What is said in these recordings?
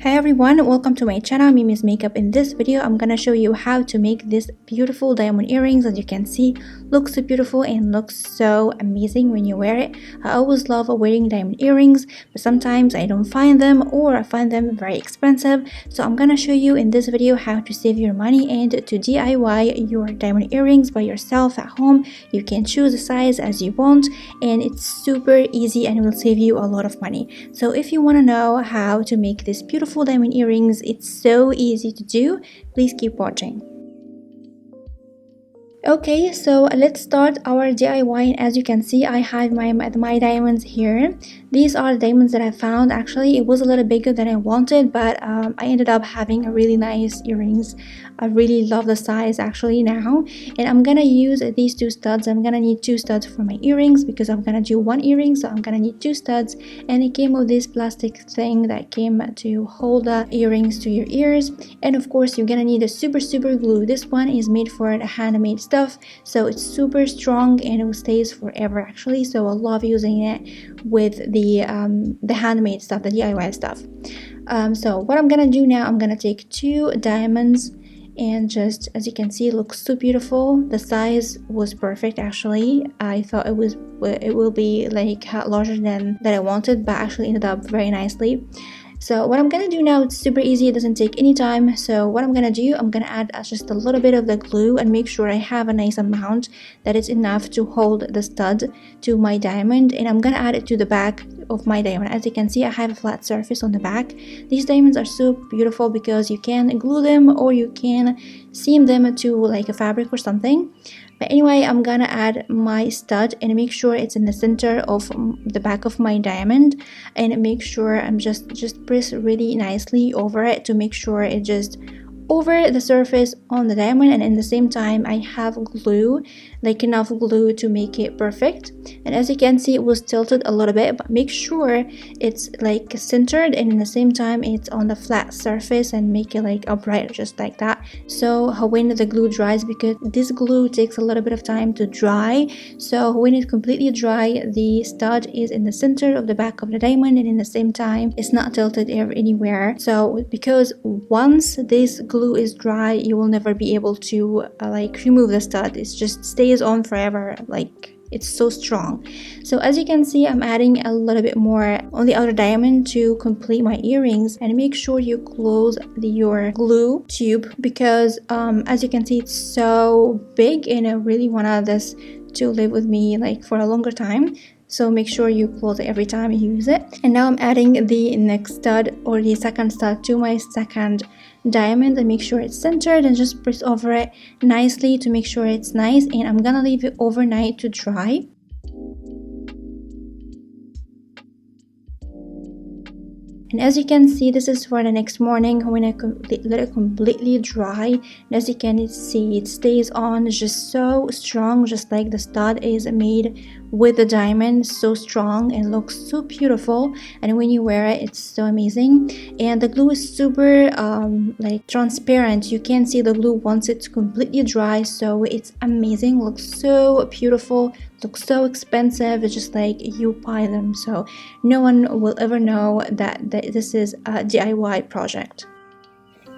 Hi everyone, welcome to my channel MiMi's Makeup. In this video I'm gonna show you how to make this beautiful diamond earrings. As you can see, looks so beautiful and looks so amazing when you wear it. I always love wearing diamond earrings, but sometimes I don't find them or I find them very expensive. So I'm gonna show you in this video how to save your money and to DIY your diamond earrings by yourself at home. You can choose the size as you want and it's super easy and will save you a lot of money. So if you want to know how to make this beautiful diamond earrings, it's so easy to do. Please keep watching. Okay, so let's start our DIY. As you can see, I have my diamonds here. These are the diamonds that I found. Actually, it was a little bigger than I wanted, but I ended up having a really nice earrings. I really love the size actually now, and I'm gonna use these two studs. I'm gonna need two studs for my earrings because I'm gonna do one earring, so I'm gonna need two studs. And it came with this plastic thing that came to hold the earrings to your ears. And of course, you're gonna need a super glue. This one is made for the handmade stuff, so it's super strong and it stays forever actually. So I love using it with the handmade stuff, the DIY stuff. So what I'm gonna do now, I'm gonna take two diamonds and just, as you can see, it looks so beautiful. The size was perfect actually. I thought it will be like larger than I wanted, but actually ended up very nicely. So what I'm gonna do now, it's super easy, it doesn't take any time. So what I'm gonna do, I'm gonna add just a little bit of the glue and make sure I have a nice amount that is enough to hold the stud to my diamond, and I'm gonna add it to the back of my diamond. As you can see, I have a flat surface on the back. These diamonds are so beautiful because you can glue them or you can seam them to like a fabric or something. But anyway, I'm gonna add my stud and make sure it's in the center of the back of my diamond, and make sure I'm just press really nicely over it to make sure it just over the surface on the diamond, and in the same time I have glue, like enough glue to make it perfect. And as you can see, it was tilted a little bit, but make sure it's like centered and in the same time it's on the flat surface, and make it like upright just like that. So when the glue dries, because this glue takes a little bit of time to dry, so when it's completely dry, the stud is in the center of the back of the diamond, and in the same time it's not tilted anywhere. So because once this glue is dry, you will never be able to like remove the stud. It just stays on forever, like it's so strong. So as you can see, I'm adding a little bit more on the other diamond to complete my earrings. And make sure you close your glue tube because as you can see, it's so big and I really want this to live with me like for a longer time. So make sure you close it every time you use it. And now I'm adding the next stud or the second stud to my second diamond, and make sure it's centered and just press over it nicely to make sure it's nice. And I'm gonna leave it overnight to dry. And as you can see, this is for the next morning when I let it completely dry. And as you can see, it stays on just so strong, just like the stud is made with the diamond, so strong and looks so beautiful. And when you wear it, it's so amazing. And the glue is super like transparent. You can see the glue once it's completely dry, so it's amazing, looks so beautiful, looks so expensive. It's just like you buy them, so no one will ever know that this is a DIY project.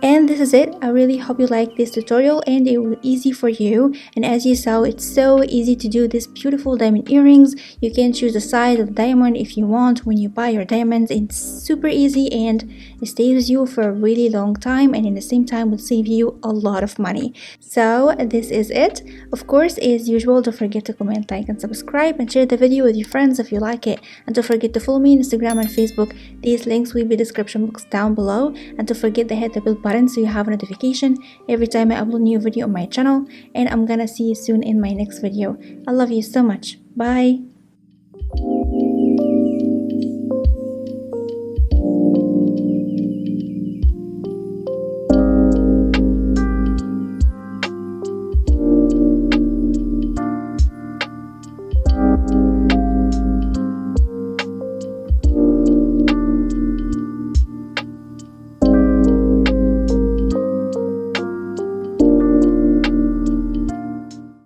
And this is it. I really hope you like this tutorial and it was easy for you. And as you saw, it's so easy to do these beautiful diamond earrings. You can choose the size of diamond if you want when you buy your diamonds. It's super easy and it stays with you for a really long time, and in the same time will save you a lot of money. So this is it. Of course, as usual, don't forget to comment, like and subscribe, and share the video with your friends if you like it. And don't forget to follow me on Instagram and Facebook. These links will be in the description box down below. And don't forget to hit the bell button so you have a notification every time I upload a new video on my channel. And I'm gonna see you soon in my next video. I love you so much. Bye.